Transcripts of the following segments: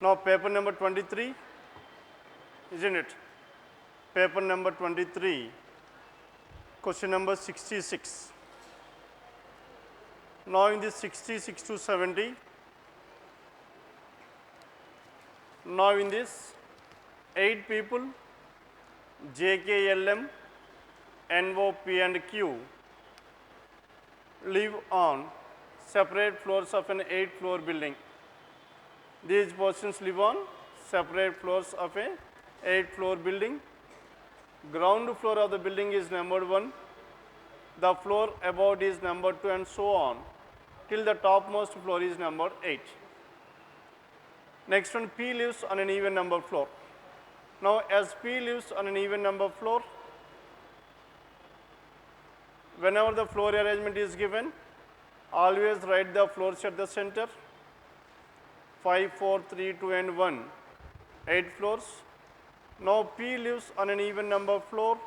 Now paper number 23, isn't it? Paper number 23, question number 66. Now in this 66 to 70, now in this 8 people, J, K, L, M, N, O, P and Q live on separate floors of an 8-floor building. These persons live on separate floors of a 8-floor building. Ground floor of the building is numbered 1. The floor above is numbered 2 and so on till the topmost floor is numbered 8. Next one, P lives on an even number floor. Now as P lives on an even number floor, whenever the floor arrangement is given, always write the floors at the center. 5, 4, 3, 2 and 1, 8 floors. Now P lives on an even number floor,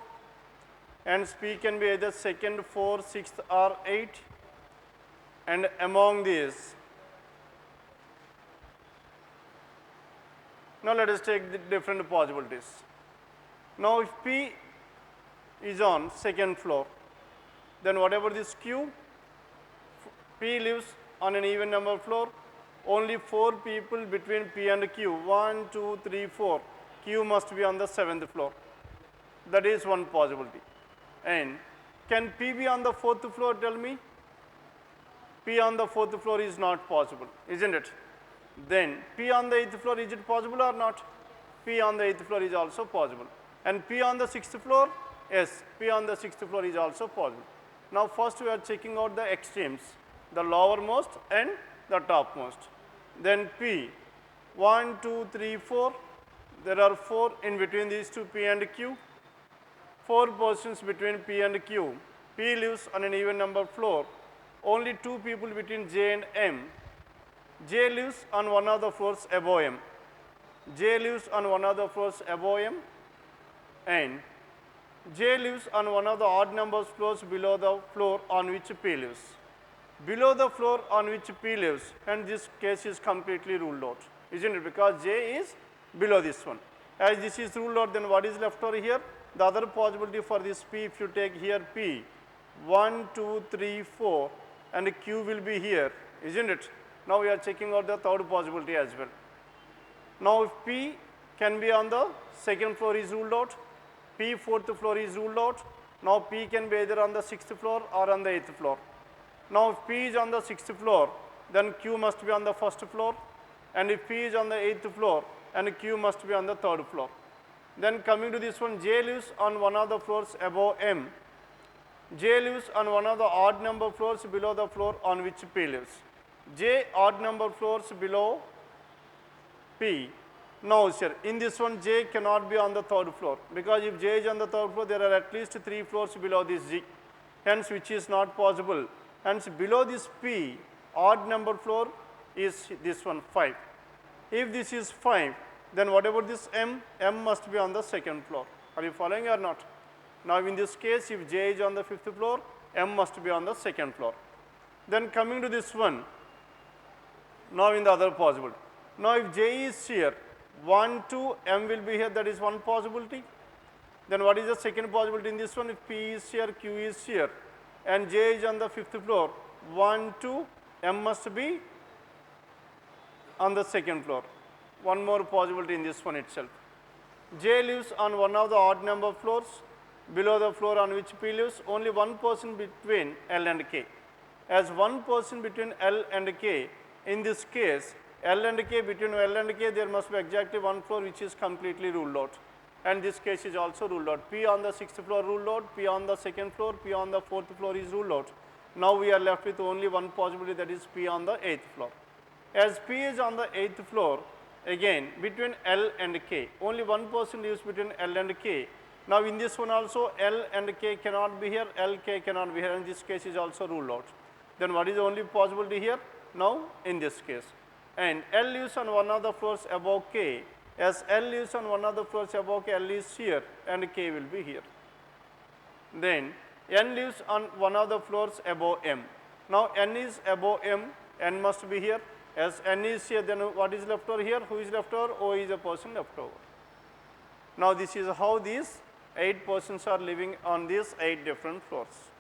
and P can be either 2nd, 4th, 6th or 8. And among these, now let us take the different possibilities. Now if P is on 2nd floor, then whatever this Q, P lives on an even number floor, only 4 people between P and Q, 1, 2, 3, 4, Q must be on the 7th floor. That is one possibility. And can P be on the 4th floor, tell me? P on the 4th floor is not possible, isn't it? Then P on the 8th floor, is it possible or not? P on the 8th floor is also possible. And P on the 6th floor? Yes, P on the 6th floor is also possible. Now first we are checking out the extremes, the lowermost and the topmost. Then P, 1, 2, 3, 4, there are 4 in between these two P and Q. 4 persons between P and Q. P lives on an even number floor. Only 2 people between J and M. J lives on one of the floors above M. J lives on one of the floors above M, and J lives on one of the odd numbers floors below the floor on which P lives. Below the floor on which P lives, and this case is completely ruled out, isn't it? Because J is below this one. As this is ruled out, then what is left over here? The other possibility for this P, if you take here P, 1, 2, 3, 4, and Q will be here, isn't it? Now we are checking out the third possibility as well. Now if P can be on the 2nd floor is ruled out, P 4th floor is ruled out. Now P can be either on the 6th floor or on the 8th floor. Now if P is on the 6th floor, then Q must be on the 1st floor, and if P is on the 8th floor, and Q must be on the 3rd floor. Then coming to this one, J lives on one of the floors above M. J lives on one of the odd number floors below the floor on which P lives. J odd number floors below P. Now sir, in this one J cannot be on the 3rd floor, because if J is on the 3rd floor, there are at least 3 floors below this G, hence which is not possible. Hence below this P, odd number floor is this one 5. If this is 5, then whatever this M, M must be on the 2nd floor. Are you following or not? Now in this case, if J is on the 5th floor, M must be on the 2nd floor. Then coming to this one, now in the other possibility. Now if J is here, 1, 2, M will be here, that is one possibility. Then what is the second possibility in this one? If P is here, Q is here, and J is on the 5th floor, 1, 2, M must be on the 2nd floor. One more possibility in this one itself. J lives on one of the odd number floors below the floor on which P lives, only one person between L and K. As one person between L and K, in this case, L and K, between L and K, there must be exactly one floor which is completely ruled out. And this case is also ruled out. P on the 6th floor ruled out, P on the 2nd floor, P on the 4th floor is ruled out. Now we are left with only one possibility, that is P on the 8th floor. As P is on the 8th floor, again between L and K, only one person lives between L and K. Now in this one also, L and K cannot be here, L, K cannot be here, and this case is also ruled out. Then what is the only possibility here? Now in this case. And L lives on one of the floors above K. As L lives on one of the floors above K, L is here and K will be here. Then N lives on one of the floors above M. Now N is above M, N must be here. As n is here, then what is left over here? Who is left over? O is a person left over. Now, this is how these 8 persons are living on these 8 different floors.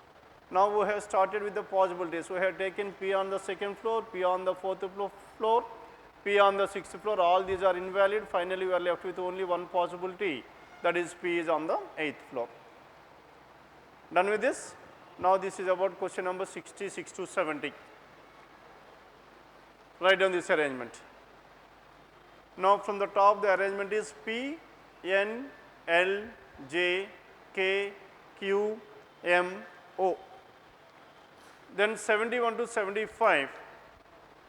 Now, we have started with the possibilities. We have taken P on the 2nd floor, P on the 4th floor, P on the 6th floor. All these are invalid. Finally, we are left with only one possibility, that is P is on the 8th floor. Done with this? Now, this is about question number 66 to 70. Write down this arrangement. Now, from the top, the arrangement is P, N, L, J, K, Q, M, O. Then 71 to 75.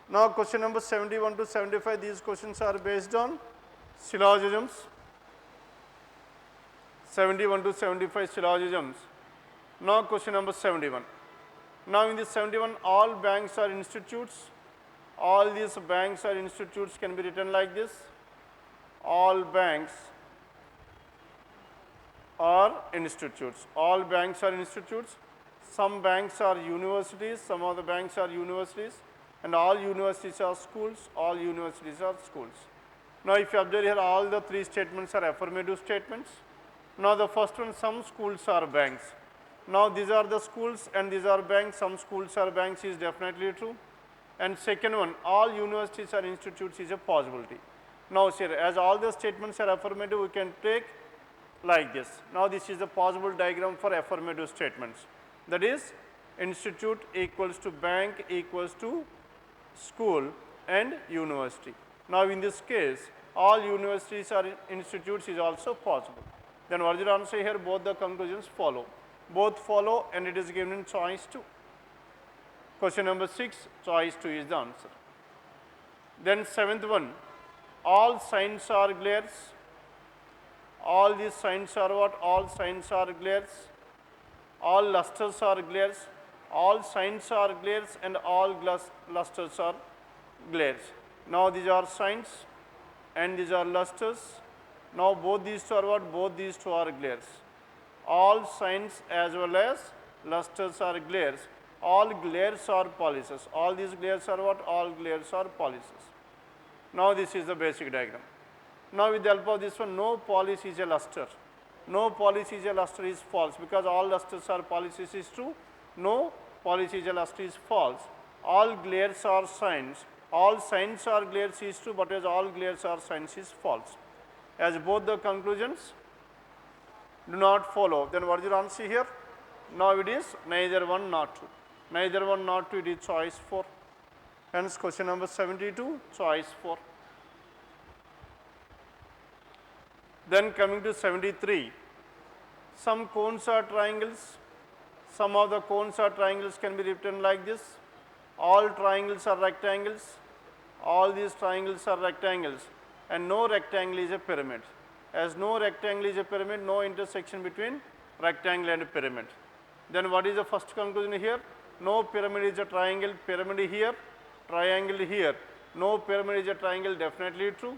Now, question number 71 to 75, these questions are based on syllogisms. 71 to 75 syllogisms. Now, question number 71. Now, in this 71, all banks are institutes. All these banks or institutes can be written like this. All banks are institutes. All banks are institutes. Some banks are universities. Some of the banks are universities. And all universities are schools. All universities are schools. Now, if you observe here, all the 3 statements are affirmative statements. Now, the first one, some schools are banks. Now, these are the schools and these are banks. Some schools are banks is definitely true. And second one, all universities are institutes is a possibility. Now, sir, as all the statements are affirmative, we can take like this. Now, this is a possible diagram for affirmative statements. That is, institute equals to bank equals to school and university. Now, in this case, all universities are institutes is also possible. Then what is the answer here? Both the conclusions follow. Both follow and it is given in choice 2. Question number 6, choice 2 is the answer. Then 7th one, all signs are glares. All these signs are what? All signs are glares. All lusters are glares. All signs are glares and all lusters are glares. Now, these are signs and these are lusters. Now, both these two are what? Both these two are glares. All signs as well as lusters are glares. All glares are polishes. All these glares are what? All glares are polishes. Now, this is the basic diagram. Now, with the help of this one, no polish is a luster. No polish is a luster is false, because all lusters are polishes is true. No polish is a luster is false. All glares are signs. All signs are glares is true, but as all glares are signs is false. As both the conclusions do not follow, then what is your answer here? Now, it is neither 1 nor 2. Neither 1 nor 2, it is choice 4. Hence, question number 72, choice 4. Then coming to 73, some cones are triangles. Some of the cones or triangles can be written like this. All triangles are rectangles. All these triangles are rectangles. And no rectangle is a pyramid. As no rectangle is a pyramid, no intersection between rectangle and pyramid. Then what is the first conclusion here? No pyramid is a triangle. Pyramid here, triangle here. No pyramid is a triangle, definitely true.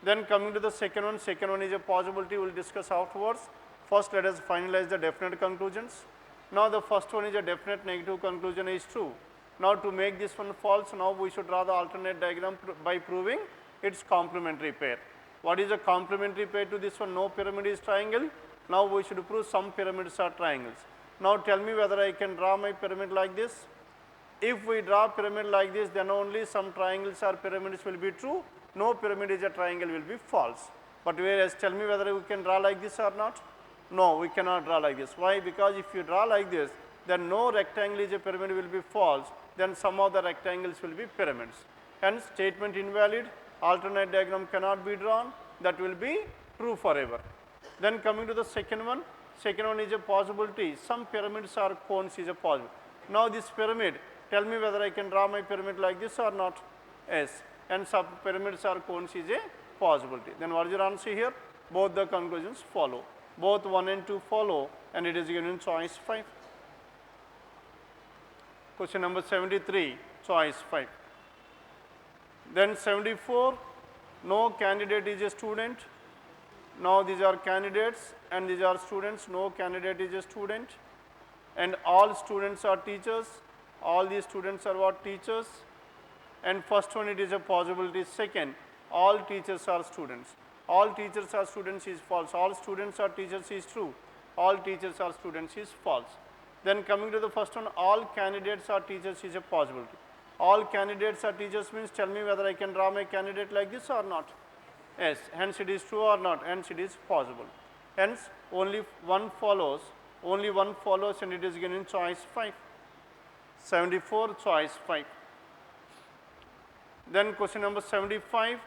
Then coming to the second one is a possibility, we will discuss afterwards. First, let us finalize the definite conclusions. Now, the first one is a definite negative conclusion is true. Now, to make this one false, now we should draw the alternate diagram by proving its complementary pair. What is a complementary pair to this one? No pyramid is triangle. Now, we should prove some pyramids are triangles. Now, tell me whether I can draw my pyramid like this. If we draw pyramid like this, then only some triangles or pyramids will be true. No pyramid is a triangle will be false. But whereas, tell me whether we can draw like this or not. No, we cannot draw like this. Why? Because if you draw like this, then no rectangle is a pyramid will be false. Then some of the rectangles will be pyramids. Hence, statement invalid. Alternate diagram cannot be drawn. That will be true forever. Then coming to the second one is a possibility. Some pyramids or cones is a possibility. Now, this pyramid, tell me whether I can draw my pyramid like this or not. Yes. And some pyramids or cones is a possibility. Then what is your answer here? Both the conclusions follow. Both 1 and 2 follow, and it is given in choice 5. Question number 73, choice 5. Then 74, no candidate is a student. Now, these are candidates and these are students. No candidate is a student. And all students are teachers. All these students are what? Teachers. and first one it is a possibility. Second, all teachers are students. All teachers are students is false. All students are teachers is true. All teachers are students is false. Then coming to the first one, all candidates are teachers is a possibility. All candidates are teachers means tell me whether I can draw my candidate like this or not. Yes, hence it is true or not, hence it is possible. Hence only one follows and it is given in choice 5. 74 choice 5. Then question number 75,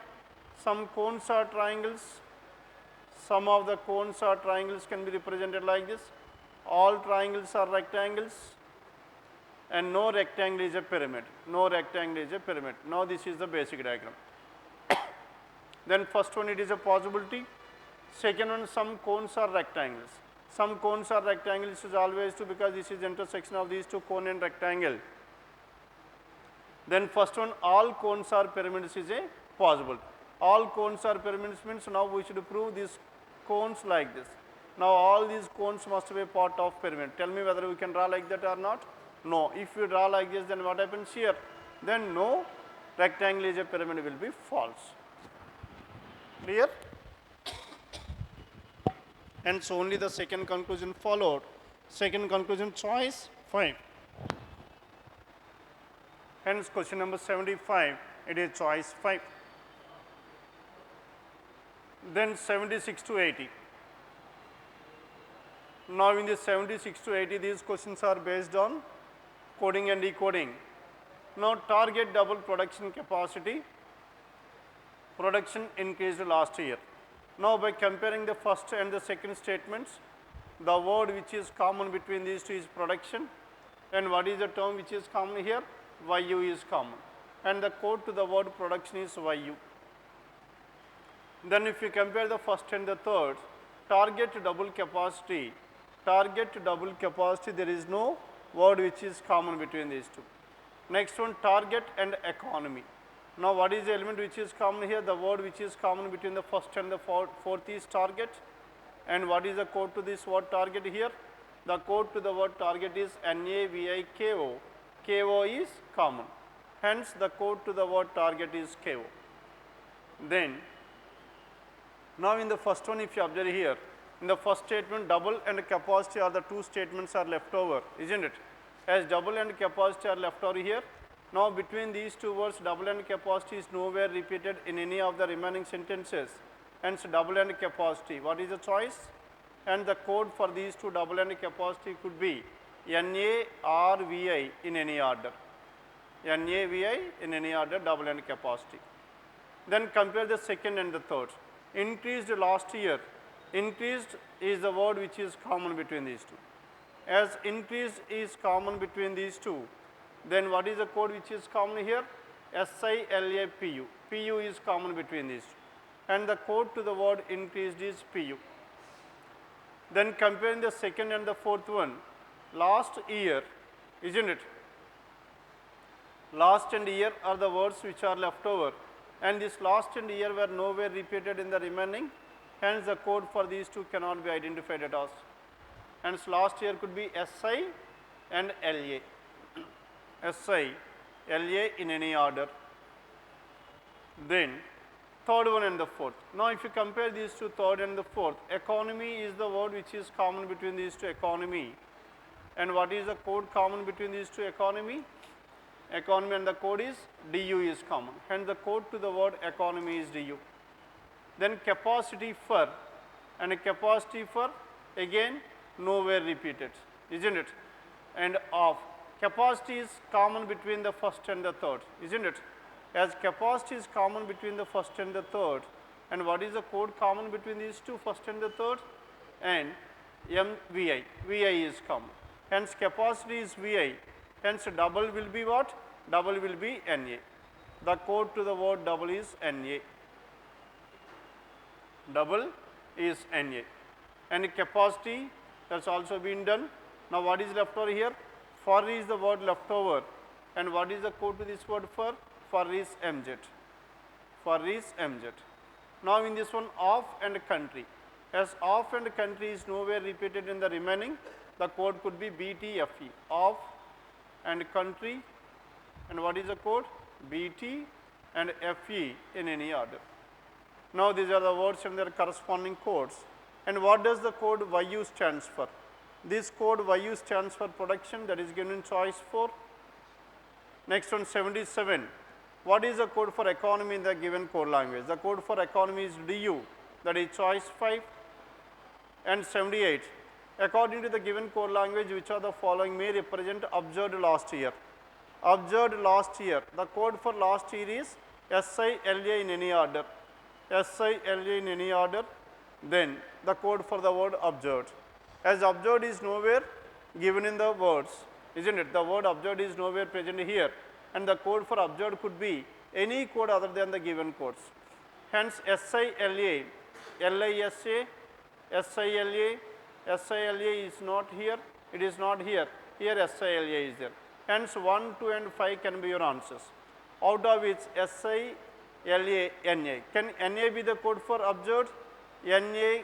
some cones are triangles. Some of the cones or triangles can be represented like this. All triangles are rectangles and no rectangle is a pyramid. No rectangle is a pyramid. Now this is the basic diagram. Then first one it is a possibility. Second one, some cones are rectangles. Some cones are rectangles is always true because this is the intersection of these two cone and rectangle. Then first one, all cones are pyramids is a possible. All cones are pyramids means now we should prove these cones like this. Now all these cones must be a part of pyramid. Tell me whether we can draw like that or not. No. If you draw like this, then what happens here? Then no rectangle is a pyramid will be false. Clear? Hence only the second conclusion followed. Second conclusion choice 5. Hence question number 75, it is choice 5. Then 76 to 80. Now in this 76 to 80, these questions are based on coding and decoding. Now target double production capacity, production increased last year. Now by comparing the first and the second statements, the word which is common between these two is production, and what is the term which is common here? YU is common, and the code to the word production is YU. Then if you compare the first and the third, target double capacity, there is no word which is common between these two. Next one, target and economy. Now what is the element which is common here? The word which is common between the first and the fourth is target. And what is the code to this word target here? The code to the word target is NAVIKO. KO is common. Hence the code to the word target is KO. Then, now in the first one if you observe here, in the first statement double and capacity are the two statements are left over, isn't it? As double and capacity are left over here, now between these two words double and capacity is nowhere repeated in any of the remaining sentences. Hence double and capacity, what is the choice? And the code for these two double and capacity could be NARVI in any order. NAVI in any order, double and capacity. Then compare the second and the third. Increased last year. Increased is the word which is common between these two. As increased is common between these two, then what is the code which is common here? SILAPU. PU is common between these two. And the code to the word increased is PU. Then comparing the second and the fourth one, last year, isn't it? Last and year are the words which are left over, and this last and year were nowhere repeated in the remaining, hence the code for these two cannot be identified at all. Hence last year could be SI and LA. SI, LA in any order. Then third one and the fourth. Now if you compare these two, third and the fourth, economy is the word which is common between these two, economy. And what is the code common between these two, economy? Economy, and the code is DU is common. Hence the code to the word economy is DU. Then capacity for, and capacity for again nowhere repeated, isn't it? And of. Capacity is common between the first and the third, isn't it? As capacity is common between the first and the third, and what is the code common between these two, first and the third? And MVI, VI is common. Hence capacity is VI, hence double will be what? Double will be NA. The code to the word double is NA. Double is NA. And capacity, that's also been done. Now what is left over here? For is the word left over. And what is the code to this word for? For is MZ. For is MZ. Now in this one, of and country. As of and country is nowhere repeated in the remaining, the code could be BTFE. Of and country, and what is the code? BT and FE in any order. Now these are the words and their corresponding codes. And what does the code YU stands for? This code YU stands for production, that is given in choice 4. Next one, 77. What is the code for economy in the given code language? The code for economy is DU, that is choice 5. And 78. According to the given code language, which of the following may represent observed last year? Observed last year. The code for last year is SILA in any order. SILA in any order. Then the code for the word observed. As observed is nowhere given in the words, isn't it? The word observed is nowhere present here, and the code for observed could be any code other than the given codes. Hence, SILA, LISA, SILA, SILA is not here, it is not here, here SILA is there. Hence, 1, 2 and 5 can be your answers. Out of which SILA, NA. Can NA be the code for observed? NA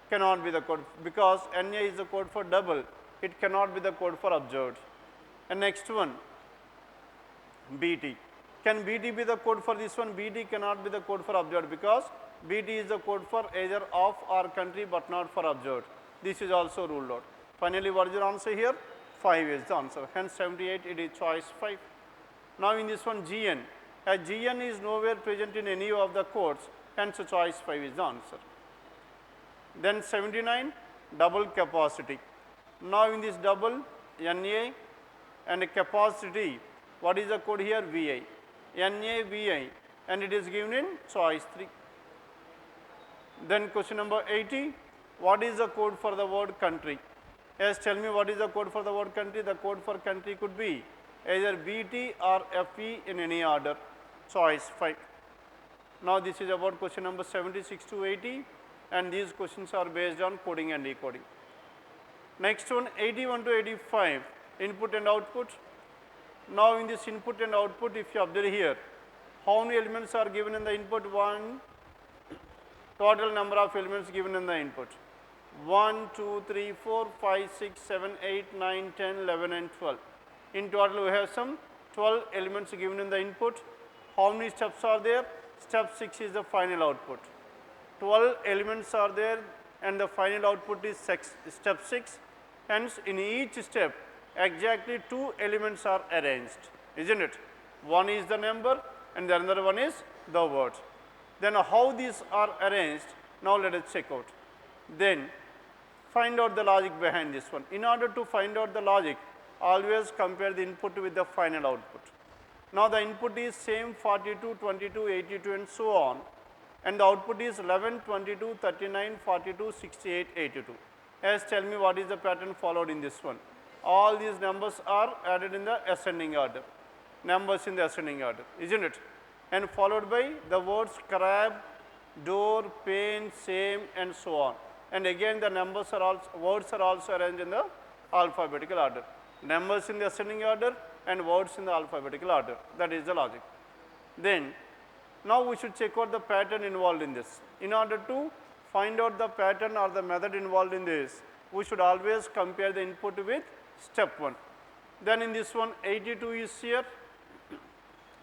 cannot be the code, because NA is the code for double, it cannot be the code for observed. And next one, BT. Can BT be the code for this one? BT cannot be the code for observed, because BT is the code for either of or country but not for observed. This is also ruled out. Finally, what is your answer here? 5 is the answer. Hence, 78, it is choice 5. Now, in this one, GN. As GN is nowhere present in any of the codes, hence choice 5 is the answer. Then 79, double capacity. Now, in this double, NA and capacity, what is the code here? VI. NA, VI, and it is given in choice 3. Then question number 80, what is the code for the word country? Yes, tell me what is the code for the word country? The code for country could be either BT or FE in any order, choice 5. Now, this is about question number 76 to 80, and these questions are based on coding and decoding. Next one, 81 to 85, input and output. Now, in this input and output, if you observe here, how many elements are given in the input? 1, total number of elements given in the input. 1, 2, 3, 4, 5, 6, 7, 8, 9, 10, 11 and 12. In total, we have some 12 elements given in the input. How many steps are there? Step 6 is the final output. 12 elements are there and the final output is step 6. Hence, in each step, exactly 2 elements are arranged, isn't it? One is the number and the another one is the word. Then how these are arranged? Now, let us check out. Then, find out the logic behind this one. In order to find out the logic, always compare the input with the final output. Now, the input is same 42, 22, 82 and so on, and the output is 11, 22, 39, 42, 68, 82. As tell me what is the pattern followed in this one. All these numbers are added in the ascending order, numbers in the ascending order, isn't it? And followed by the words crab, door, pen, same and so on. And again the numbers are also, words are also arranged in the alphabetical order. Numbers in the ascending order and words in the alphabetical order. That is the logic. Then, now we should check out the pattern involved in this. In order to find out the pattern or the method involved in this, we should always compare the input with step 1. Then in this one, 82 is here.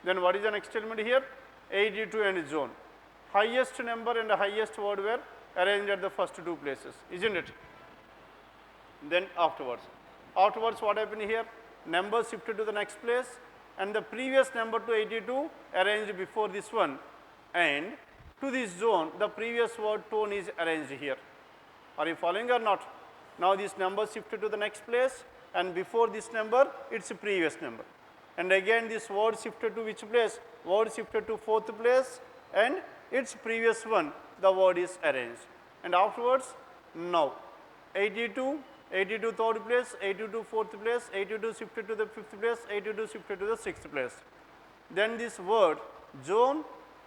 Then what is the next element here? 82 and zone. Highest number and the highest word were arranged at the first 2 places, isn't it? Then afterwards what happened here? Number shifted to the next place and the previous number to 82 arranged before this one, and to this zone the previous word tone is arranged here. Are you following or not? Now this number shifted to the next place and before this number it's a previous number. And again this word shifted to which place? Word shifted to 4th place and its previous one, the word is arranged. And afterwards, now 82, 82 3rd place, 82 4th place, 82 shifted to the 5th place, 82 shifted to the 6th place. Then this word zone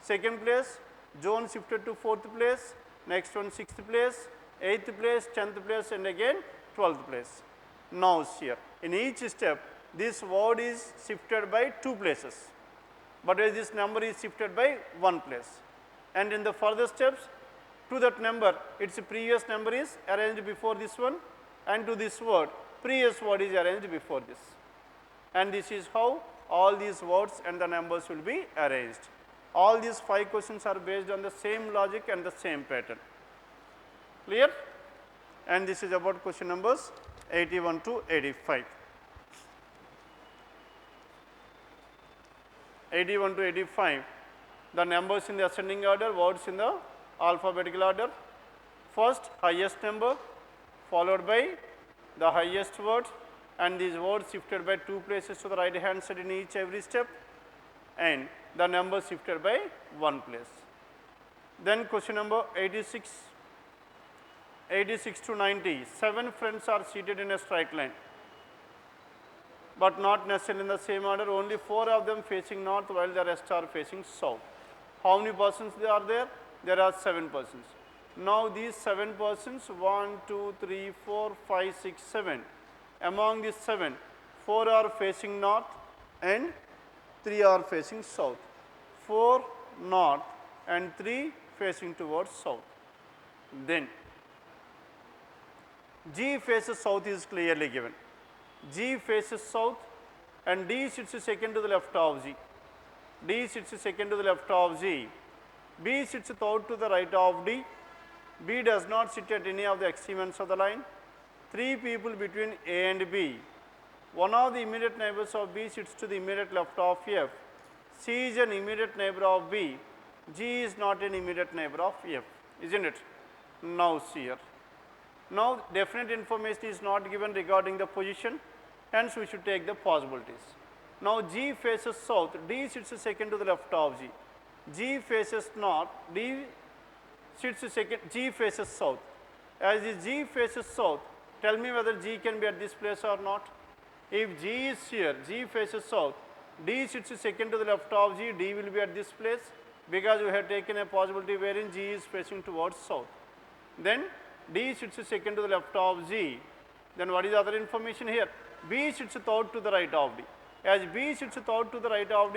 2nd place, zone shifted to 4th place, next one 6th place, 8th place, 10th place and again 12th place. Now here, in each step this word is shifted by 2 places, but as this number is shifted by 1 place. And in the further steps, to that number, its previous number is arranged before this one, and to this word, previous word is arranged before this. And this is how all these words and the numbers will be arranged. All these 5 questions are based on the same logic and the same pattern. Clear? And this is about question numbers 81 to 85. 81 to 85, the numbers in the ascending order, words in the alphabetical order. First, highest number followed by the highest word, and these words shifted by 2 places to the right hand side in each every step, and the number shifted by 1 place. Then question number 86, 86 to 90, 7 friends are seated in a straight line, but not necessarily in the same order, only 4 of them facing north while the rest are facing south. How many persons are there? There are 7 persons. Now these 7 persons, 1, 2, 3, 4, 5, 6, 7. Among these 7, 4 are facing north and 3 are facing south. 4 north and 3 facing towards south. Then G faces south is clearly given. G faces south and D sits second to the left of G. D sits second to the left of G. B sits third to the right of D. B does not sit at any of the extreme ends of the line. 3 people between A and B. One of the immediate neighbors of B sits to the immediate left of F. C is an immediate neighbor of B. G is not an immediate neighbor of F, isn't it? Now see here. Now definite information is not given regarding the position, hence we should take the possibilities. Now G faces south, D sits second to the left of G. G faces north, D sits second, G faces south. As the G faces south, tell me whether G can be at this place or not. If G is here, G faces south, D sits second to the left of G, D will be at this place because we have taken a possibility wherein G is facing towards south. Then D sits second to the left of G. Then what is the other information here? B sits third to the right of D. As B sits third to the right of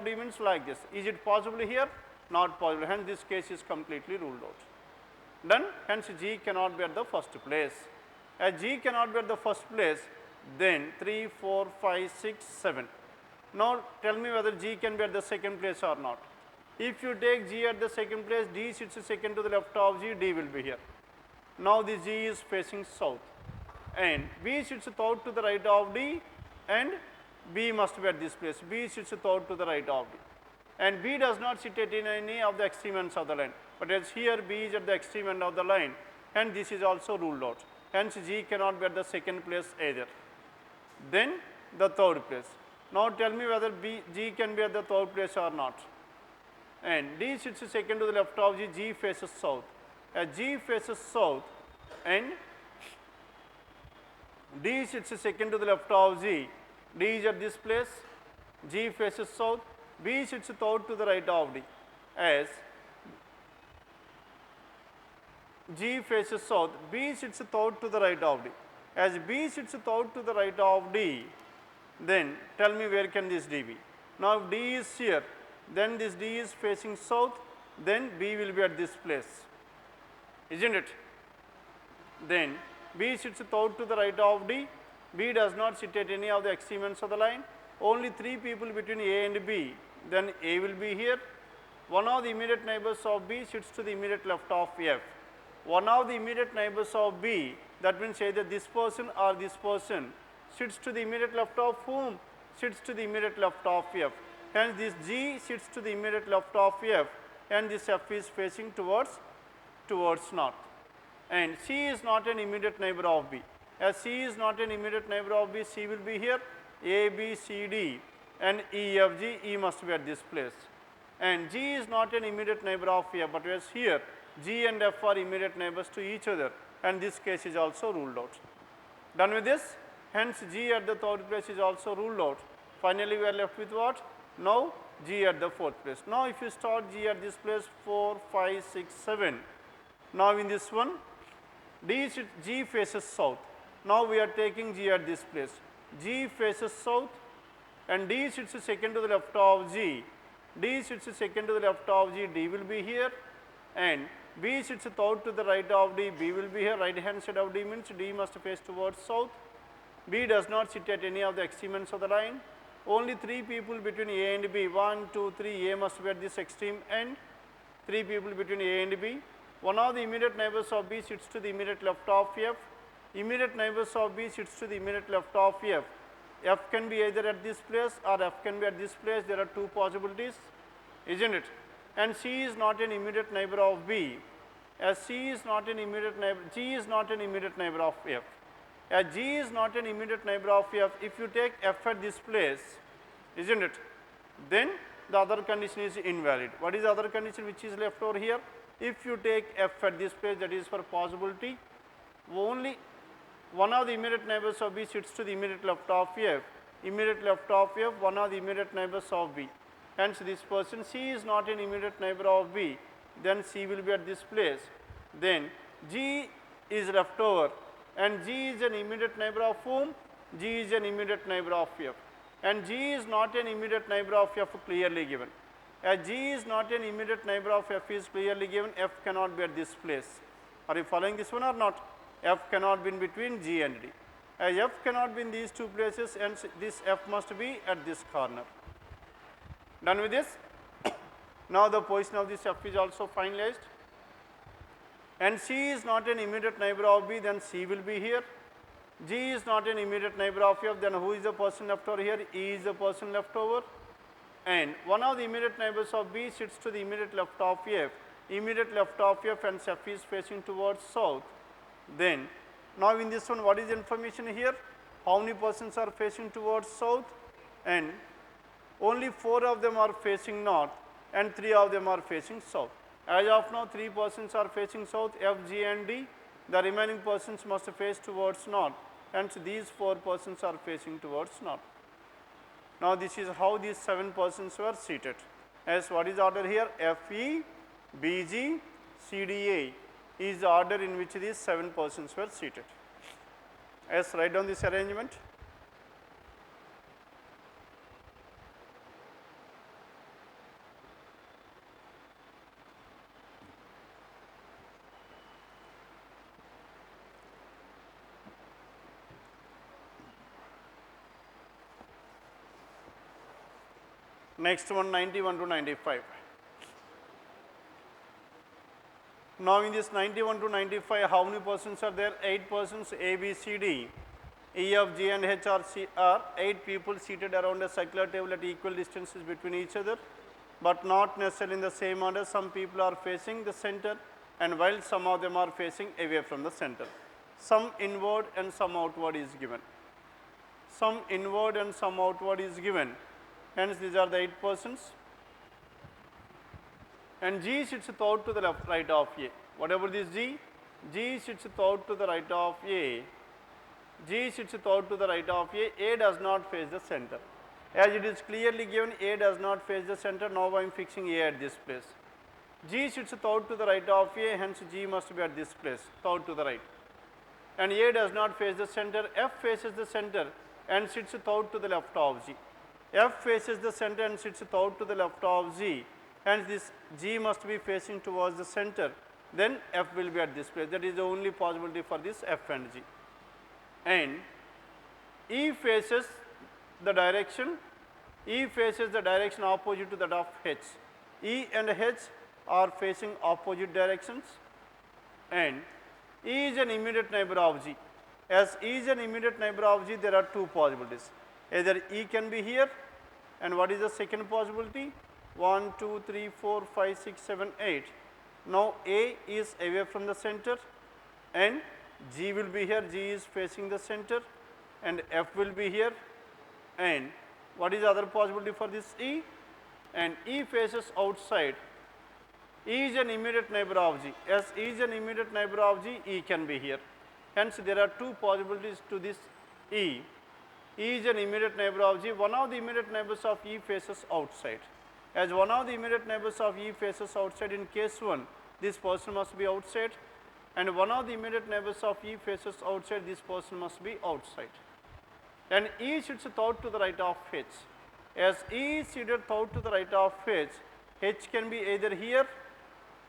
D means like this. Is it possible here? Not possible. Hence this case is completely ruled out. Done. Hence G cannot be at the first place. As G cannot be at the first place, then 3, 4, 5, 6, 7. Now tell me whether G can be at the second place or not. If you take G at the second place, D sits second to the left of G, D will be here. Now this G is facing south and B sits third to the right of D and B must be at this place. B sits third to the right of D and B does not sit at any of the extreme ends of the line, but as here B is at the extreme end of the line and this is also ruled out. Hence G cannot be at the second place either. Then the third place. Now tell me whether G can be at the third place or not. And D sits second to the left of G, G faces south. As G faces south and D sits second to the left of G, D is at this place, G faces south, B sits third to the right of D. As G faces south, B sits third to the right of D. As B sits third to the right of D, then tell me where can this D be. Now if D is here, then this D is facing south, then B will be at this place, isn't it? Then B sits third to the right of D, B does not sit at any of the extreme ends of the line, only 3 people between A and B, then A will be here. One of the immediate neighbors of B sits to the immediate left of F. One of the immediate neighbors of B, that means either this person or this person, sits to the immediate left of whom? Sits to the immediate left of F. Hence this G sits to the immediate left of F and this F is facing towards north. And C is not an immediate neighbor of B. As C is not an immediate neighbor of B, C will be here, A, B, C, D and E, F, G, E must be at this place. And G is not an immediate neighbor of F, but whereas here G and F are immediate neighbors to each other and this case is also ruled out. Done with this? Hence G at the third place is also ruled out. Finally we are left with what? Now G at the fourth place. Now if you start G at this place 4, 5, 6, 7. Now in this one G faces south. Now we are taking G at this place. G faces south and D sits second to the left of G. D sits second to the left of G, D will be here and B sits third to the right of D, B will be here. Right hand side of D means D must face towards south. B does not sit at any of the extreme ends of the line only 3 people between A and B, 1, 2, 3, A must be at this extreme end, 3 people between A and B. One of the immediate neighbors of B sits to the immediate left of F. Immediate neighbors of B sits to the immediate left of F. F can be either at this place or F can be at this place. There are 2 possibilities, isn't it? And C is not an immediate neighbor of B. As C is not an immediate neighbor, G is not an immediate neighbor of F. As G is not an immediate neighbor of F, if you take F at this place, isn't it? Then the other condition is invalid. What is the other condition which is left over here? If you take F at this place, that is for possibility, only one of the immediate neighbors of B sits to the immediate left of F. Immediate left of F, one of the immediate neighbors of B. Hence this person C is not an immediate neighbor of B, then C will be at this place. Then G is left over, and G is an immediate neighbor of whom? G is an immediate neighbor of F. And G is not an immediate neighbor of F clearly given. As G is not an immediate neighbor of F is clearly given, F cannot be at this place. Are you following this one or not? F cannot be in between G and D. As F cannot be in these 2 places, and this F must be at this corner. Done with this? Now the position of this F is also finalized. And C is not an immediate neighbor of B, then C will be here. G is not an immediate neighbor of F, then who is the person left over here? E is the person left over. And one of the immediate neighbors of B sits to the immediate left of F. Immediate left of F, and F is facing towards south. Then, now in this one, what is the information here? How many persons are facing towards south? And only 4 of them are facing north, and 3 of them are facing south. As of now, 3 persons are facing south, F, G and D. The remaining persons must face towards north. Hence, these 4 persons are facing towards north. Now, this is how these 7 persons were seated. As what is order here? F, E, B, G, C, D, A is the order in which these 7 persons were seated. As write down this arrangement. Next one, 91 to 95. Now in this 91 to 95, how many persons are there? 8 persons, A, B, C, D, E, F, G and H are 8 people seated around a circular table at equal distances between each other, but not necessarily in the same order. Some people are facing the center, and while some of them are facing away from the center. Some inward and some outward is given. Some inward and some outward is given. Hence, these are the 8 persons. And G sits out to the left, right of A. Whatever this G sits out to the right of A. G sits out to the right of A. A does not face the center. As it is clearly given, A does not face the center. Now I am fixing A at this place. G sits out to the right of A. Hence, G must be at this place, out to the right. And A does not face the center. F faces the center and sits out to the left of G. F faces the center and sits out to the left of G. Hence, this G must be facing towards the center. Then F will be at this place. That is the only possibility for this F and G. And E faces the direction. E faces the direction opposite to that of H. E and H are facing opposite directions. And E is an immediate neighbor of G. As E is an immediate neighbor of G, there are 2 possibilities. Either E can be here, and what is the second possibility? 1, 2, 3, 4, 5, 6, 7, 8. Now A is away from the center, and G will be here. G is facing the center, and F will be here. And what is the other possibility for this E? And E faces outside. E is an immediate neighbor of G. As E is an immediate neighbor of G, E can be here. Hence, there are 2 possibilities to this E. E is an immediate neighbor of G. One of the immediate neighbors of E faces outside. As one of the immediate neighbors of E faces outside, in case 1, this person must be outside, and one of the immediate neighbors of E faces outside, this person must be outside. And E sits out to the right of H. As E is seated out to the right of H, H can be either here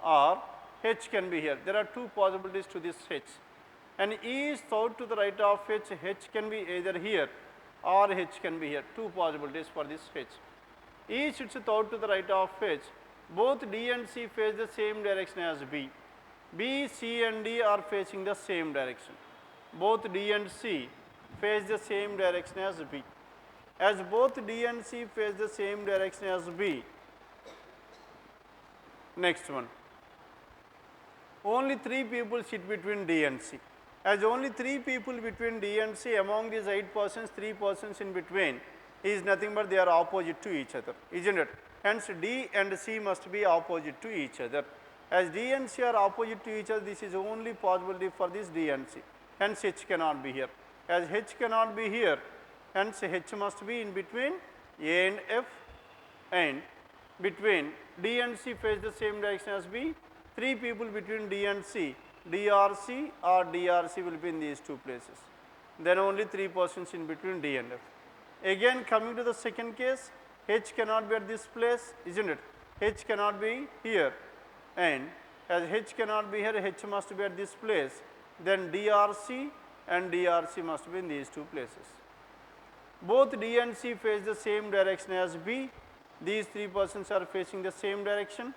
or H can be here. There are 2 possibilities to this H. And E is out to the right of H, H can be either here or H can be here. Two possibilities for this H. E sits out to the right of H. Both D and C face the same direction as B. B, C and D are facing the same direction. Both D and C face the same direction as B. As both D and C face the same direction as B, next one, only 3 people sit between D and C. As only 3 people between D and C, among these 8 persons, 3 persons in between is nothing but they are opposite to each other, isn't it? Hence, D and C must be opposite to each other. As D and C are opposite to each other, this is only possibility for this D and C. Hence, H cannot be here. As H cannot be here, hence H must be in between A and F, and between D and C face the same direction as B. 3 people between D and C, DRC or DRC will be in these 2 places. Then only 3 persons in between D and F. Again, coming to the second case, H cannot be at this place, isn't it? H cannot be here, and as H cannot be here, H must be at this place. Then DRC and DRC must be in these 2 places. Both D and C face the same direction as B. These 3 persons are facing the same direction.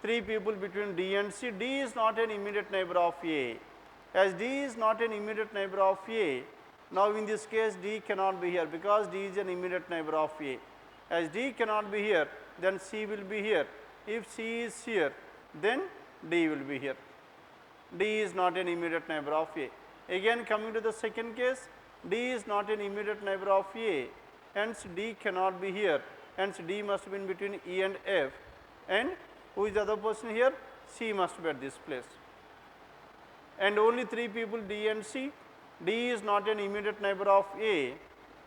3 people between D and C. D is not an immediate neighbor of A. As D is not an immediate neighbor of A, now in this case D cannot be here because D is an immediate neighbor of A. As D cannot be here, then C will be here. If C is here, then D will be here. D is not an immediate neighbor of A. Again, coming to the second case, D is not an immediate neighbor of A, hence D cannot be here. Hence D must be in between E and F, and who is the other person here? C must be at this place. And only 3 people D and C. D is not an immediate neighbor of A.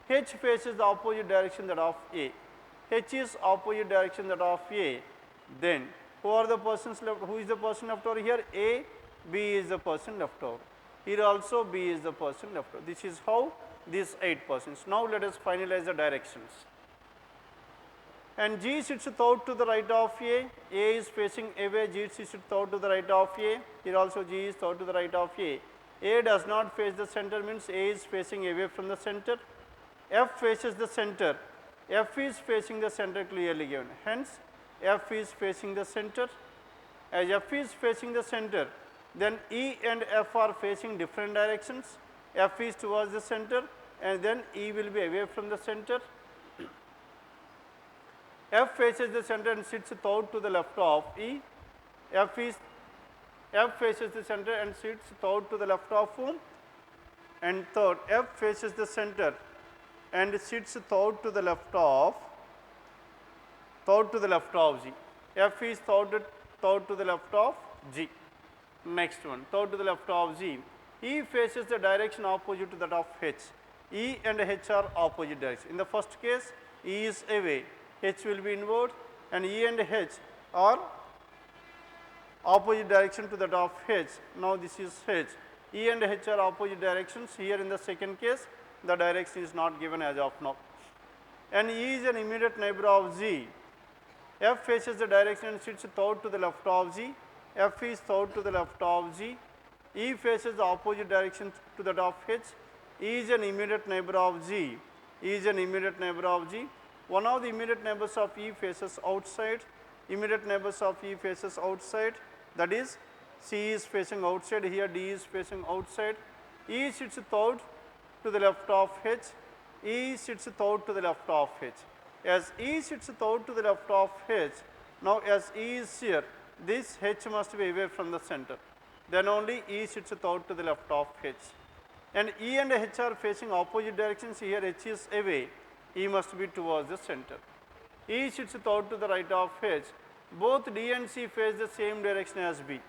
H faces the opposite direction that of A. H is opposite direction that of A. Then who are the persons left? Who is the person left over here? A. B is the person left over. Here also B is the person left over. This is how these 8 persons. Now let us finalize the directions. And G sits out to the right of A. A is facing away. G sits out to the right of A. Here also G is out to the right of A. A does not face the center, means A is facing away from the center. F faces the center. F is facing the center clearly given. Hence, F is facing the center. As F is facing the center, then E and F are facing different directions. F is towards the center, and then E will be away from the center. F faces the center and sits out to the left of E. F faces the center and sits out to the left of whom? And third, F faces the center and sits out to the left of G. F is out to the left of G. Next one, out to the left of G. E faces the direction opposite to that of H. E and H are opposite direction. In the first case, E is away, H will be inward, and E and H are opposite direction to that of H. Now this is H. E and H are opposite directions. Here in the second case, the direction is not given as of now. And E is an immediate neighbor of G. F faces the direction and sits out to the left of G. F is out to the left of G. E faces the opposite direction to that of H. E is an immediate neighbor of G. E is an immediate neighbor of G. One of the immediate neighbors of E faces outside. Immediate neighbors of E faces outside. That is, C is facing outside. Here D is facing outside. E sits out to the left of H. E sits out to the left of H. As E sits out to the left of H, now as E is here, this H must be away from the center. Then only E sits out to the left of H. And E and H are facing opposite directions. Here H is away, E must be towards the center. E sits out to the right of H. Both D and C face the same direction as B.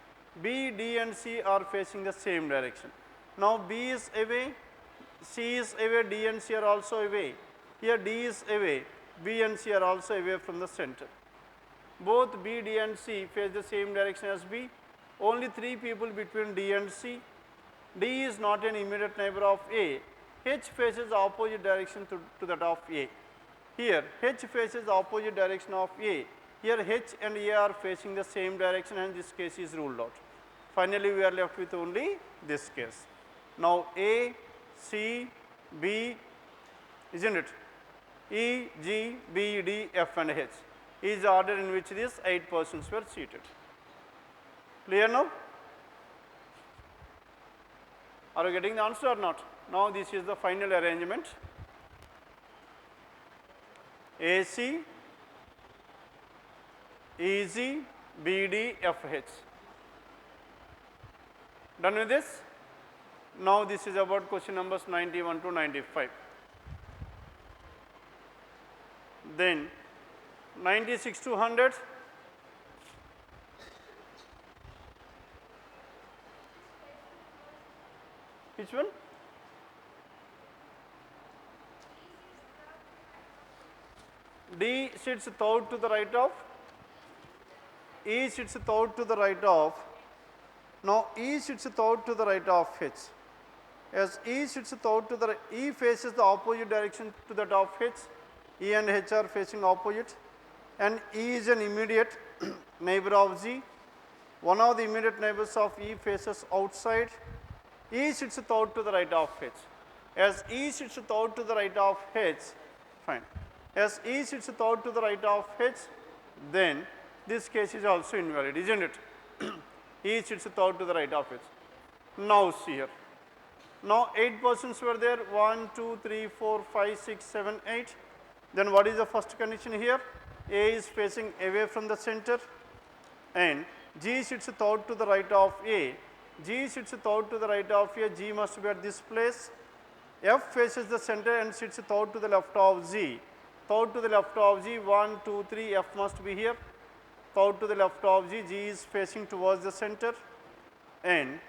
B, D and C are facing the same direction. Now B is away, C is away, D and C are also away. Here D is away, B and C are also away from the center. Both B, D and C face the same direction as B. Only 3 people between D and C. D is not an immediate neighbor of A. H faces the opposite direction to that of A. Here H faces the opposite direction of A. Here H and A are facing the same direction, and this case is ruled out. Finally, we are left with only this case. Now A, C, B, isn't it? E, G, B, D, F and H is the order in which these 8 persons were seated. Clear now? Are you getting the answer or not? Now this is the final arrangement. AC, EG, BD, FH. Done with this? Now this is about question numbers 91 to 95. Then 96 to 100. Which one? D sits third to the right of, E sits third to the right of. Now E sits third to the right of H. As E sits third to the right, E faces the opposite direction to that of H. E and H are facing opposite, and E is an immediate neighbor of G. One of the immediate neighbors of E faces outside. E sits third to the right of H. As E sits third to the right of H, fine. As E sits third to the right of H, then this case is also invalid, isn't it? E sits third to the right of H. Now see here. Now 8 persons were there, 1, 2, 3, 4, 5, 6, 7, 8. Then what is the first condition here? A is facing away from the center, and G sits third to the right of A. G sits third to the right of A, G must be at this place. F faces the center and sits third to the left of G. Third to the left of G, 1, 2, 3, F must be here. Third to the left of G, G is facing towards the center, and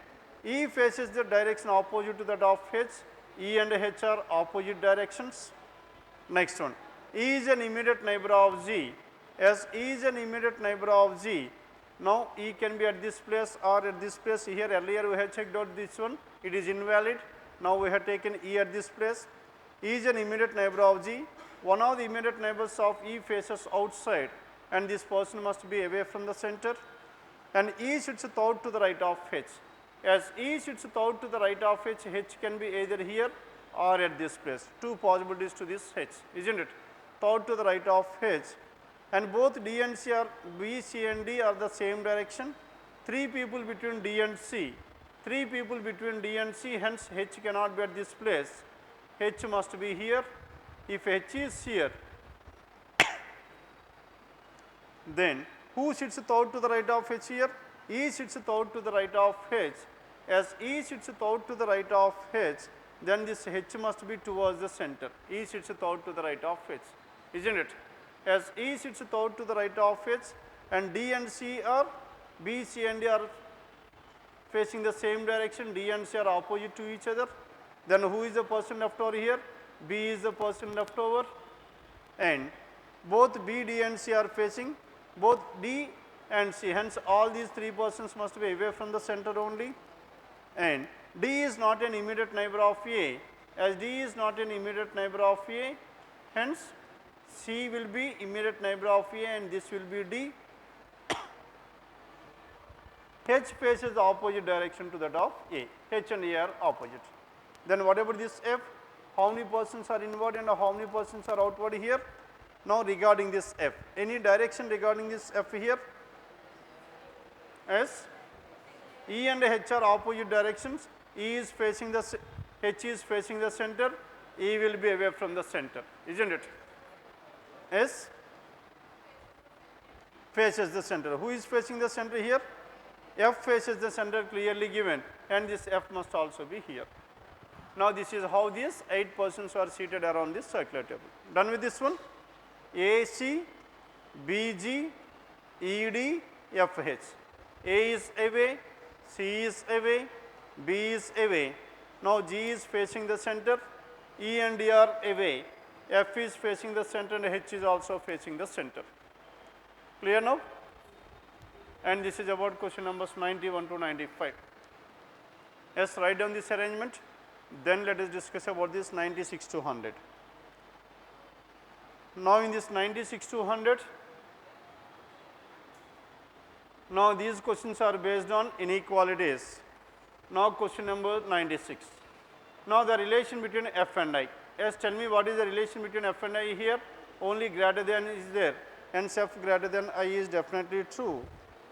E faces the direction opposite to that of H. E and H are opposite directions. Next one, E is an immediate neighbor of G. As E is an immediate neighbor of G, now E can be at this place or at this place. Here earlier we have checked out this one, it is invalid. Now we have taken E at this place. E is an immediate neighbor of G. One of the immediate neighbors of E faces outside, and this person must be away from the center, and E sits third to the right of H. As E sits third to the right of H, H can be either here or at this place. Two possibilities to this H, isn't it? Third to the right of H, and both D and C are, B, C and D are the same direction. 3 people between D and C. 3 people between D and C, hence H cannot be at this place. H must be here. If H is here, then who sits third to the right of H here? E sits third to the right of H. As E sits third to the right of H, then this H must be towards the center. E sits third to the right of H, isn't it? As E sits third to the right of H, and D and C are, B, C and D are facing the same direction, D and C are opposite to each other, then who is the person left over here? B is the person left over, and both B, D and C are facing both D and C, hence all these 3 persons must be away from the center only, and D is not an immediate neighbor of A. As D is not an immediate neighbor of A, hence C will be immediate neighbor of A and this will be D. H faces the opposite direction to that of A. H and A are opposite. Then what about this F? How many persons are inward and how many persons are outward here? Now regarding this F, any direction regarding this F here? As E and H are opposite directions, E is facing the, H is facing the center, E will be away from the center, isn't it? S faces the center. Who is facing the center here? F faces the center, clearly given, and this F must also be here. Now this is how these 8 persons are seated around this circular table. Done with this one? AC, BG, ED, FH. A is away, C is away, B is away. Now G is facing the center, E and D are away, F is facing the center and H is also facing the center. Clear now? And this is about question numbers 91 to 95. Yes, write down this arrangement. Then let us discuss about this 96 to 100. Now in this 96 to 100, now these questions are based on inequalities. Now question number 96. Now the relation between F and I. Yes, tell me what is the relation between f and I here? Only greater than is there. Hence f greater than I is definitely true.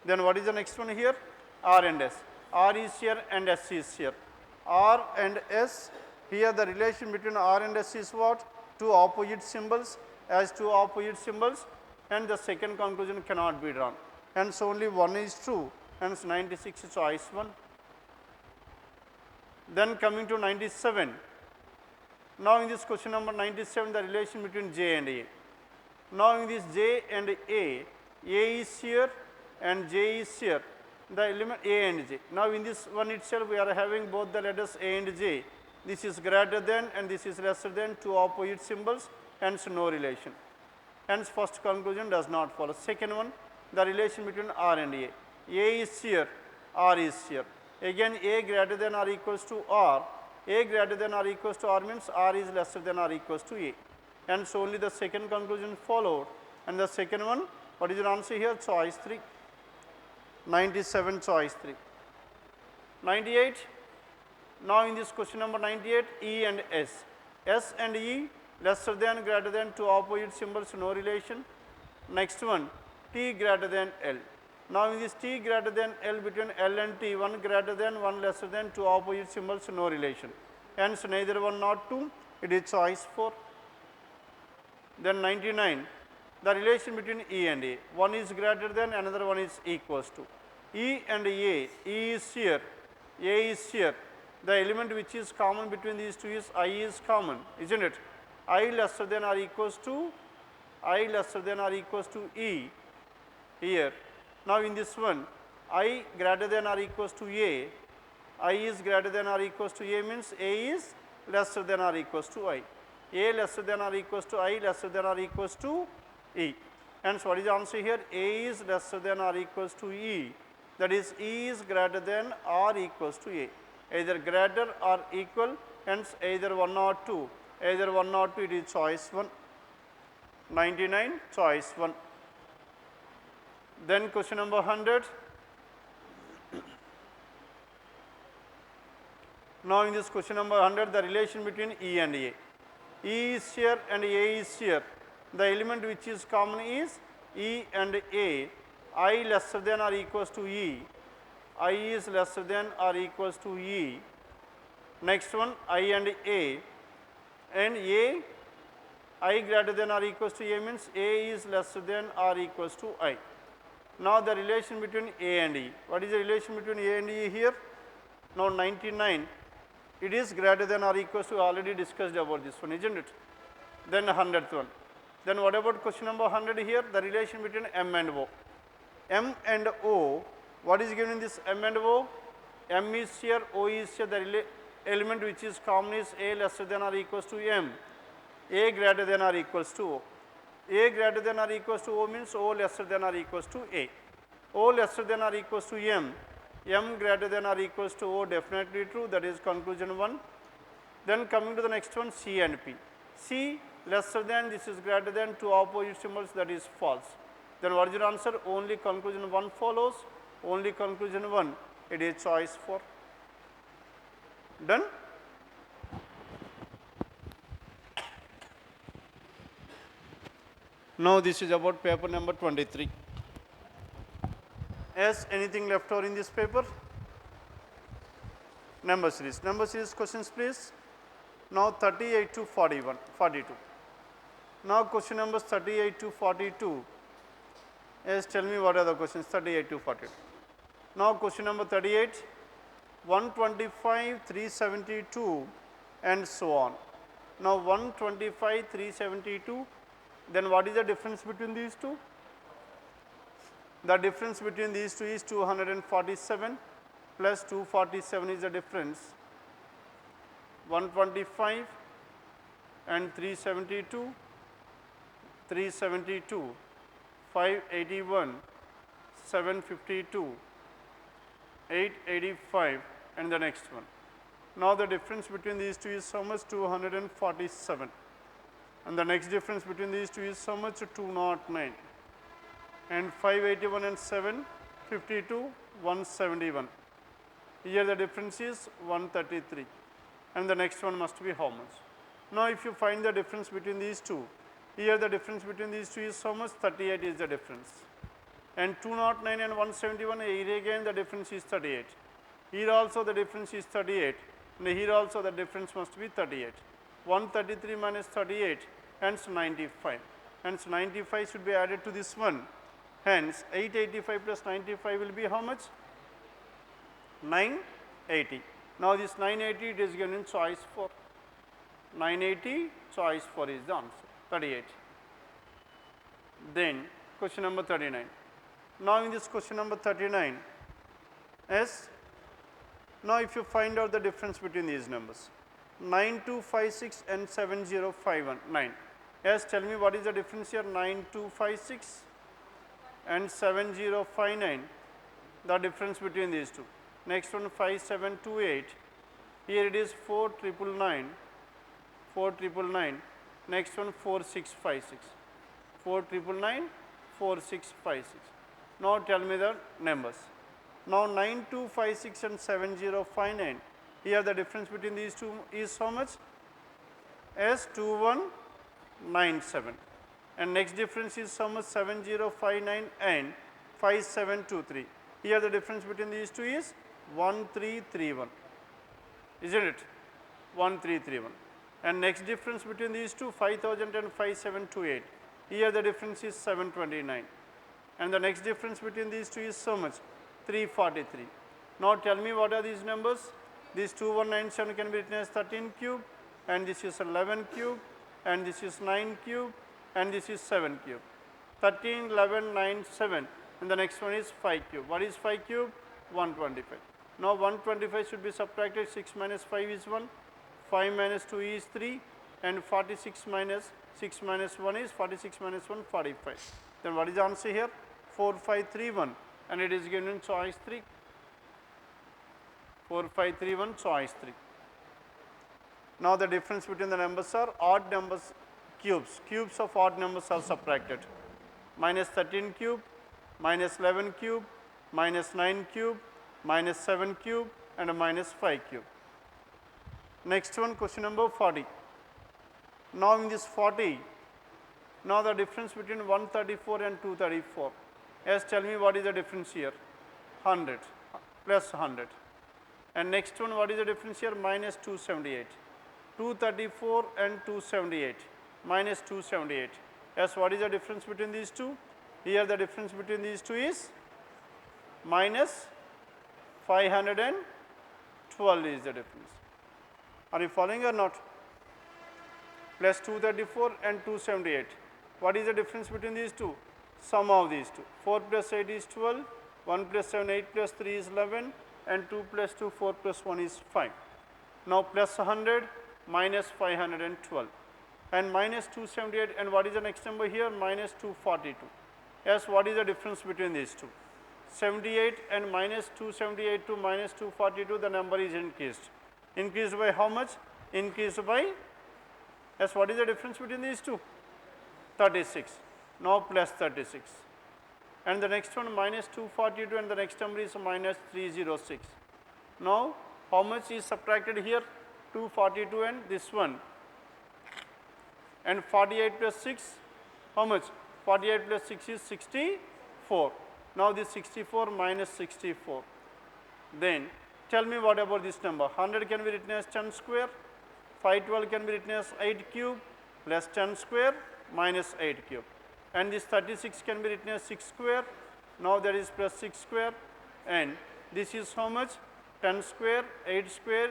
Then what is the next one here? R and S. R is here and S is here. R and S, here the relation between R and S is what? Two opposite symbols. As two opposite symbols, and the second conclusion cannot be drawn. Hence only one is true. Hence 96 is choice 1. Then coming to 97. Now in this question number 97, the relation between J and A. Now in this J and A is here and J is here. The element A and J. Now in this one itself we are having both the letters A and J. This is greater than and this is lesser than, two opposite symbols, hence no relation. Hence first conclusion does not follow. Second one, the relation between R and A. A is here, R is here. Again A greater than or equals to R. A greater than or equals to R means R is lesser than or equals to A. Hence only the second conclusion followed. And the second one, what is your answer here? Choice 3. 97, choice 3. 98. Now in this question number 98, E and S. S and E lesser than, greater than, two opposite symbols, no relation. Next one, T greater than L. Now in this T greater than L, between L and T, one greater than, one lesser than, two opposite symbols, no relation. Hence neither one nor two, it is choice 4. Then 99, the relation between E and A. One is greater than, another one is equals to. E and A, E is here, A is here. The element which is common between these two is I is common, isn't it? I lesser than or equals to, I lesser than or equals to E here. Now in this one, I greater than or equals to A, I is greater than or equals to A means A is lesser than or equals to I. A lesser than or equals to I, lesser than or equals to E. Hence what is the answer here? A is lesser than or equals to E. That is E is greater than or equals to A. Either greater or equal, hence either 1 or 2. Either 1 or 2, it is choice 1. 99, choice 1. Then question number 100. Now in this question number 100, the relation between E and A. E is here and A is here. The element which is common is E and A. I lesser than or equals to E. I is lesser than or equals to E. Next one, I and A. And A, I greater than or equals to A means A is lesser than or equals to I. Now the relation between A and E. What is the relation between A and E here? Now 99, it is greater than or equals to, already discussed about this one, isn't it? Then 100th one. Then what about question number 100 here? The relation between M and O. M and O, what is given in this M and O? M is here, O is here, the element which is common is A lesser than or equals to M. A greater than or equals to O. A greater than or equals to O means O lesser than or equals to A. O lesser than or equals to M. M greater than or equals to O, definitely true, that is conclusion 1. Then coming to the next one, C and P. C lesser than, this is greater than, two opposite symbols, that is false. Then what is your answer? Only conclusion 1 follows, only conclusion 1, it is choice 4. Done? Now this is about paper number 23. Yes, anything left over in this paper? Number series questions please. Now 38 to 42. Now question numbers 38 to 42. Yes, tell me what are the questions 38 to 42. Now question number 38, 125, 372 and so on. Now 125, 372, then what is the difference between these two? The difference between these two is 247 plus 247 is the difference. 125 and 372, 581, 752, 885 and the next one. Now the difference between these two is so much 247 and the next difference between these two is so much 209 and 581 and 752, 171. Here the difference is 133 and the next one must be how much? Now if you find the difference between these two, here the difference between these two is how much? 38 is the difference. And 209 and 171, here again the difference is 38. Here also the difference is 38, and here also the difference must be 38. 133 minus 38, hence 95. Hence 95 should be added to this one. Hence 885 plus 95 will be how much? 980. Now this 980 it is given in choice 4. 980 choice 4 is the answer, 38. Then question number 39. Now in this question number 39, yes, now if you find out the difference between these numbers, 9256 and 70519. Yes, tell me what is the difference here? 9256 and 7059, the difference between these two. Next one 5728, here it is 4999, 4999, next one 4656, 4999, 4656. Now tell me the numbers. Now 9256 and 7059, here the difference between these two is how much? As 2197, and next difference is how much? 7059 and 5723. Here the difference between these two is 1331, isn't it? 1331. And next difference between these two, 5000 and 5728. Here the difference is 729. And the next difference between these two is so much? 343. Now tell me what are these numbers? This 2197 can be written as 13 cube, and this is 11 cube, and this is 9 cube, and this is 7 cube. 13, 11, 9, 7, and the next one is 5 cube. What is 5 cube? 125. Now 125 should be subtracted. 6 minus 5 is 1, 5 minus 2 is 3, and 46 minus 6 minus 1 is 46 minus 1, 45. Then what is the answer here? 4531, and it is given in choice 3. 4531 choice 3. Now the difference between the numbers are odd numbers cubes. Cubes of odd numbers are subtracted. Minus 13 cube, minus 11 cube, minus 9 cube, minus 7 cube, and a minus 5 cube. Next one, question number 40. Now in this 40, now the difference between 134 and 234. Yes, tell me what is the difference here? 100 plus 100. And next one, what is the difference here? Minus 278. 234 and 278, minus 278. Yes, what is the difference between these two? Here the difference between these two is minus 512 is the difference. Are you following or not? Plus 234 and 278. What is the difference between these two? Sum of these two. 4 plus 8 is 12, 1 plus 7, 8 plus 3 is 11, and 2 plus 2, 4 plus 1 is 5. Now plus 100, minus 512, and minus 278, and what is the next number here? Minus 242. Yes, what is the difference between these two? 78 and minus 278 to minus 242, the number is increased. Increased by how much? Increased by, yes, what is the difference between these two? 36. Now plus 36. And the next one minus 242, and the next number is minus 306. Now how much is subtracted here? 242 and this one. And 48 plus 6, how much? 48 plus 6 is 64. Now this 64 minus 64. Then tell me what about this number? 100 can be written as 10 square, 512 can be written as 8 cube, plus 10 square minus 8 cube. And this 36 can be written as 6 square, now that is plus 6 square, and this is how much? 10 square, 8 square,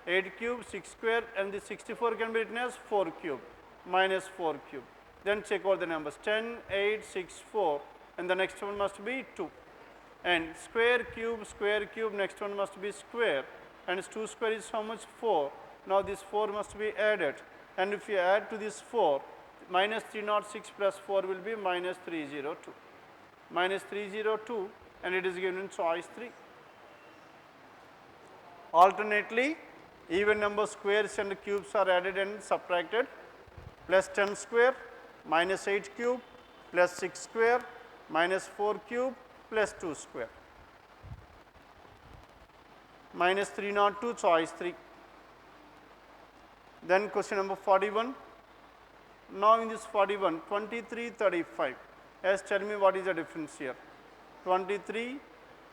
8 cube, 6 square, and this 64 can be written as 4 cube, minus 4 cube. Then check out the numbers, 10, 8, 6, 4, and the next one must be 2. And square, cube, next one must be square, and 2 square is how much? 4. Now this 4 must be added, and if you add to this 4, minus 306 plus 4 will be minus 302. Minus 302, and it is given in choice 3. Alternately, even number squares and cubes are added and subtracted. Plus 10 square, minus 8 cube, plus 6 square, minus 4 cube, plus 2 square. Minus 302, choice 3. Then question number 41. Now in this 41, 23, 35. Yes, tell me what is the difference here. 23,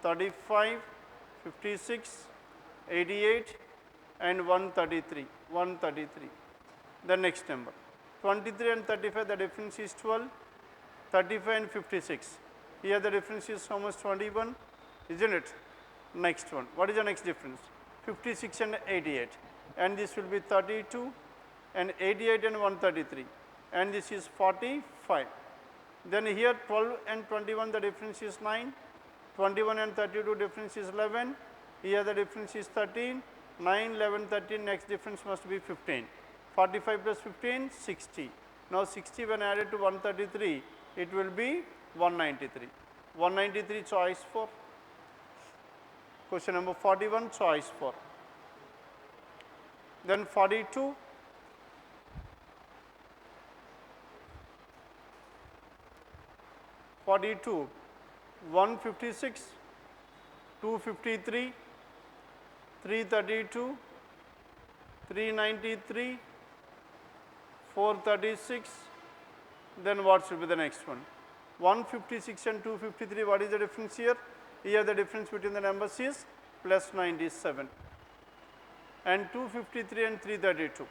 35, 56, 88 and 133. 133. The next number. 23 and 35, the difference is 12. 35 and 56. Here the difference is almost 21, isn't it? Next one. What is the next difference? 56 and 88. And this will be 32 and 88 and 133. And this is 45. Then here 12 and 21, the difference is 9. 21 and 32, difference is 11. Here the difference is 13. 9, 11, 13, next difference must be 15. 45 plus 15, 60. Now 60 when added to 133, it will be 193. 193 choice 4. Question number 41, choice 4. Then 42. (42), 156, 253, 332, 393, 436. Then what should be the next one? 156 and 253, what is the difference here? Here the difference between the numbers is plus 97. And 253 and 332.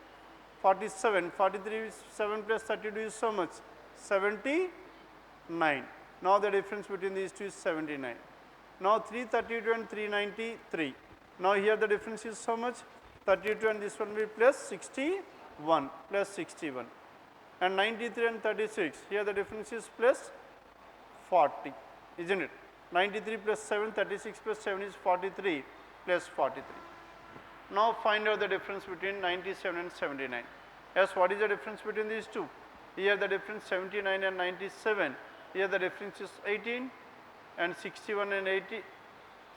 47, 43 is 7 plus 32 is so much? 79. Now the difference between these two is 79. Now 332 and 393. Now here the difference is so much? 32 and this one will be plus 61. Plus 61. And 93 and 36. Here the difference is plus 40. Isn't it? 93 plus 7, 36 plus 7 is 43 plus 43. Now find out the difference between 97 and 79. Yes, what is the difference between these two? Here the difference 79 and 97. Here the difference is 18 and 61 and 80.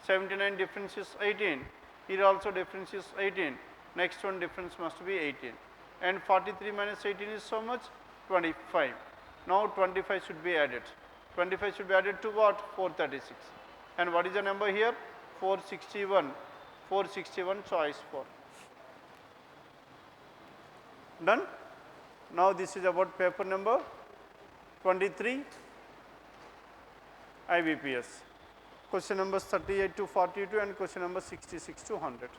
79 difference is 18. Here also difference is 18. Next one difference must be 18. And 43 minus 18 is so much? 25. Now 25 should be added. 25 should be added to what? 436. And what is the number here? 461. 461 choice 4. Done? Now this is about paper number 23 IBPS. Question numbers 38 to 42 and question number 66 to 100.